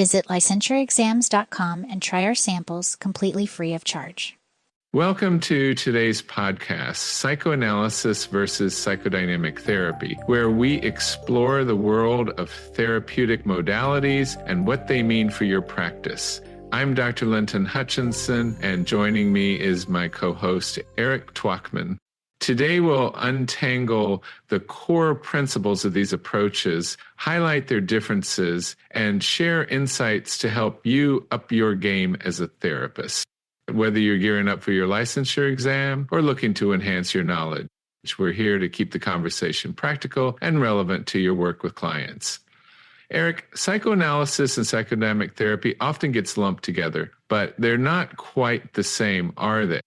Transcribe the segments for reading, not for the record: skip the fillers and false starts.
Visit licensuraexams.com and try our samples completely free of charge. Welcome to today's podcast, Psychoanalysis versus Psychodynamic Therapy, where we explore the world of therapeutic modalities and what they mean for your practice. I'm Dr. Linton Hutchinson, and joining me is my co-host, Eric Twachtman. Today, we'll untangle the core principles of these approaches, highlight their differences, and share insights to help you up your game as a therapist. Whether you're gearing up for your licensure exam or looking to enhance your knowledge, we're here to keep the conversation practical and relevant to your work with clients. Eric, psychoanalysis and psychodynamic therapy often gets lumped together, but they're not quite the same, are they?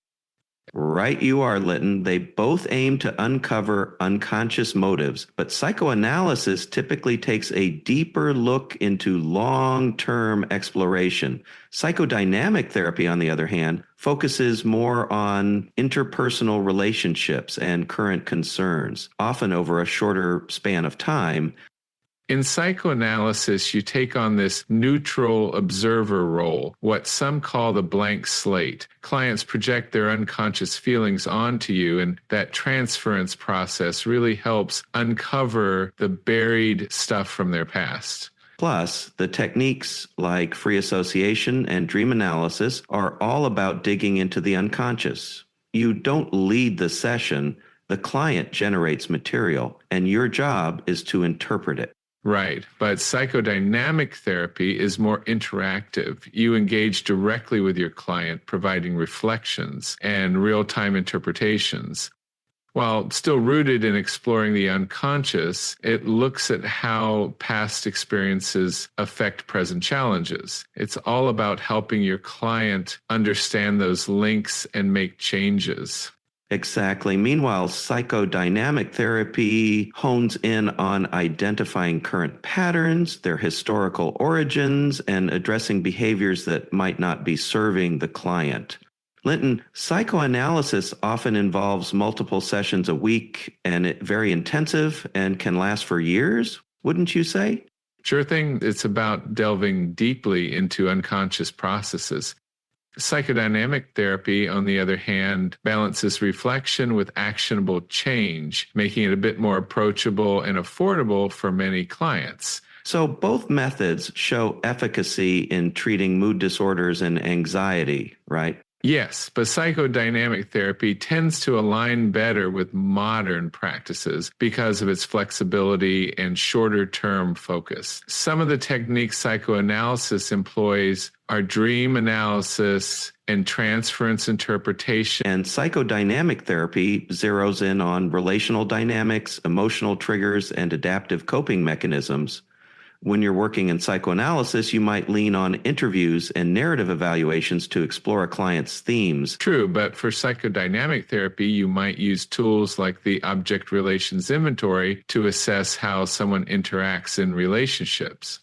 Right you are, Linton. They both aim to uncover unconscious motives, but psychoanalysis typically takes a deeper look into long-term exploration. Psychodynamic therapy, on the other hand, focuses more on interpersonal relationships and current concerns, often over a shorter span of time. In psychoanalysis, you take on this neutral observer role, what some call the blank slate. Clients project their unconscious feelings onto you, and that transference process really helps uncover the buried stuff from their past. Plus, the techniques like free association and dream analysis are all about digging into the unconscious. You don't lead the session, the client generates material, and your job is to interpret it. Right, but psychodynamic therapy is more interactive. You engage directly with your client, providing reflections and real-time interpretations. While still rooted in exploring the unconscious, it looks at how past experiences affect present challenges. It's all about helping your client understand those links and make changes. Exactly. Meanwhile, psychodynamic therapy hones in on identifying current patterns, their historical origins, and addressing behaviors that might not be serving the client. Linton, psychoanalysis often involves multiple sessions a week, and it's very intensive and can last for years, wouldn't you say? Sure thing. It's about delving deeply into unconscious processes. Psychodynamic therapy, on the other hand, balances reflection with actionable change, making it a bit more approachable and affordable for many clients. So both methods show efficacy in treating mood disorders and anxiety, right? Yes, but psychodynamic therapy tends to align better with modern practices because of its flexibility and shorter-term focus. Some of the techniques psychoanalysis employs are dream analysis and transference interpretation. And psychodynamic therapy zeroes in on relational dynamics, emotional triggers, and adaptive coping mechanisms. When you're working in psychoanalysis, you might lean on interviews and narrative evaluations to explore a client's themes. True, but for psychodynamic therapy, you might use tools like the object relations inventory to assess how someone interacts in relationships.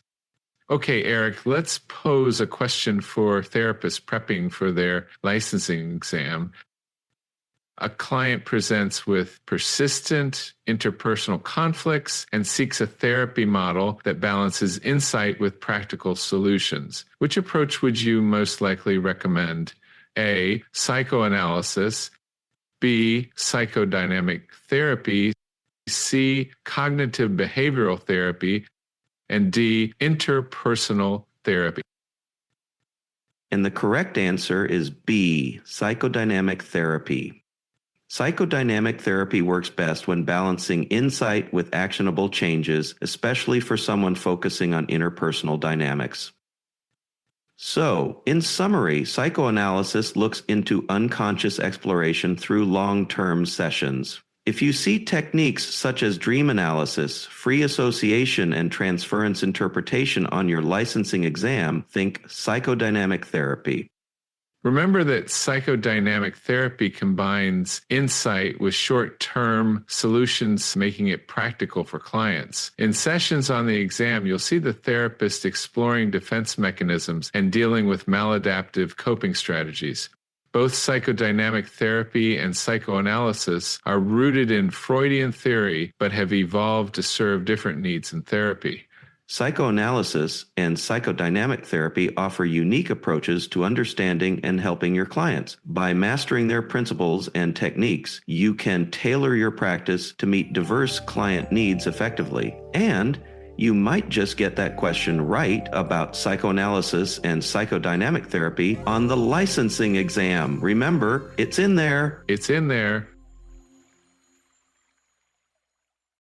Okay, Eric, let's pose a question for therapists prepping for their licensing exam. A client presents with persistent interpersonal conflicts and seeks a therapy model that balances insight with practical solutions. Which approach would you most likely recommend? A, psychoanalysis, B, psychodynamic therapy, C, cognitive behavioral therapy, and D, interpersonal therapy? And the correct answer is B, psychodynamic therapy. Psychodynamic therapy works best when balancing insight with actionable changes, especially for someone focusing on interpersonal dynamics. So, in summary, psychoanalysis looks into unconscious exploration through long-term sessions. If you see techniques such as dream analysis, free association, and transference interpretation on your licensing exam, think psychodynamic therapy. Remember that psychodynamic therapy combines insight with short-term solutions, making it practical for clients. In sessions on the exam, you'll see the therapist exploring defense mechanisms and dealing with maladaptive coping strategies. Both psychodynamic therapy and psychoanalysis are rooted in Freudian theory, but have evolved to serve different needs in therapy. Psychoanalysis and psychodynamic therapy offer unique approaches to understanding and helping your clients. By mastering their principles and techniques, you can tailor your practice to meet diverse client needs effectively. And you might just get that question right about psychoanalysis and psychodynamic therapy on the licensing exam. Remember, it's in there. It's in there.